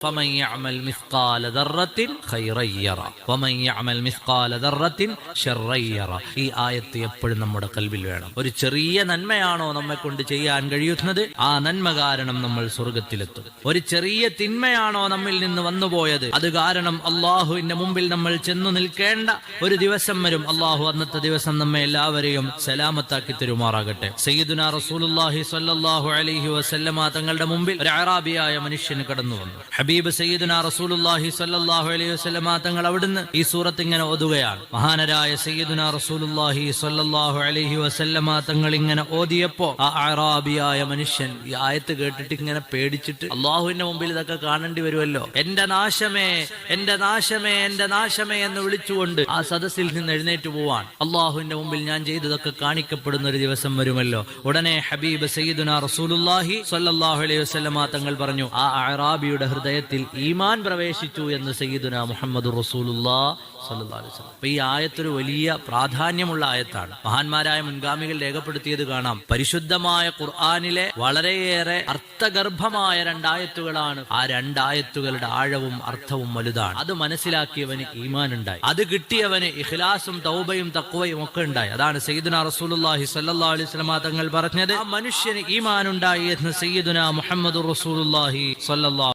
فمن يعمل مثقال ذرة خيرا يره ومن يعمل مثقال ذرة شرا يره. ഈ ആയത്ത് എപ്പോഴും നമ്മുടെ കൽബിൽ വേണം. ഒരു ചെറിയ നന്മയാണോ നമ്മെ കൊണ്ട് ചെയ്യാൻ കഴിയുന്നത്, ആ നന്മ കാരണം നമ്മൾ സ്വർഗത്തിലെത്തും. ഒരു ചെറിയ തിന്മയാണോ നമ്മിൽ നിന്ന് വന്നുപോയത്, അത് കാരണം അള്ളാഹുവിന്റെ മുമ്പിൽ നമ്മൾ ചെന്നു നിൽക്കേണ്ട ഒരു ദിവസം വരും. അള്ളാഹു അന്നത്തെ ദിവസം നമ്മെ എല്ലാവരെയും സലാമത്താക്കി തരുമാറാകട്ടെ. സയ്യിദുനാ റസൂലുള്ളാഹി സ്വല്ലല്ലാഹു അലൈഹി വസല്ലമ തങ്ങളുടെ മുമ്പിൽ ഒരു അറാബിയായ മനുഷ്യൻ കടന്നു വന്നു. ഹബീബ് സയ്യിദുനാ റസൂലുള്ളാഹി സ്വല്ലല്ലാഹു അലൈഹി വസല്ലമ തങ്ങൾ അവിടുന്ന് ഈ സൂറത്ത് ഇങ്ങനെ ഓതുകയാണ്. മഹാനരായ സയ്യിദുനാ റസൂലുള്ളാഹി സ്വല്ലല്ലാഹു അലൈഹി വസല്ലമ തങ്ങൾ ഇങ്ങനെ ഓതിയപ്പോ ആ അറാബിയായ മനുഷ്യൻ ഈ ആയത്ത് കേട്ടിട്ട് ഇങ്ങനെ പേടിച്ചിട്ട്, അള്ളാഹുവിന്റെ മുമ്പിൽ ഇതൊക്കെ കാണേണ്ടി വരുമല്ലോ, എന്റെ നാശമേ, എന്റെ നാശമേ, എന്റെ നാശമേ എന്ന് വിളിച്ചുകൊണ്ട് ആ സദസ്സിൽ നിന്ന് എഴുന്നേറ്റ് പോവാൻ. അള്ളാഹുവിന്റെ മുമ്പിൽ ഞാൻ ചെയ്തതൊക്കെ കാണിക്കപ്പെടുന്ന ഒരു ദിവസം വരുമല്ലോ. ഉടനെ ഹബീബ് സയ്യിദുനാ റസൂലുള്ളാഹി സ്വല്ലല്ലാഹു അലൈഹി വസല്ലമ തങ്ങൾ പറഞ്ഞു, ആ അറാബിയുടെ ഹൃദയത്തിൽ ഈമാൻ പ്രവേശിച്ചു എന്ന് സയ്യിദുനാ മുഹമ്മദുർ റസൂലുള്ളാഹി സ്വല്ലല്ലാഹു അലൈഹി വസല്ലം. ഈ ആയത്തൊരു വലിയ പ്രാധാന്യമുള്ള ആയത്താണ്. മഹാന്മാരായ മുൻഗാമികൾ രേഖപ്പെടുത്തിയത് കാണാം. പരിശുദ്ധമായ ഖുർആനിലെ വളരെയേറെ അർത്ഥഗർഭമായ രണ്ടായത്തുകളാണ്. ആ രണ്ടായത്തുകളുടെ ആഴവും അർത്ഥവും വലുതാണ്. അത് മനസ്സിലാക്കിയവന് ഈമാൻ ഉണ്ടായി, അത് കിട്ടിയവന് ഇഖ്ലാസും തൗബയും തഖ്വയും ഒക്കെ ഉണ്ടായി. അതാണ് സയ്യിദുനാ റസൂലുള്ളാഹി സ്വല്ലല്ലാഹു അലൈഹി വസല്ലം തങ്ങൾ പറഞ്ഞത്, ആ മനുഷ്യന് ഈമാൻ ഉണ്ടായി എന്ന് സയ്യിദുനാ മുഹമ്മദുർ റസൂലുള്ളാഹി സ്വല്ലല്ലാഹു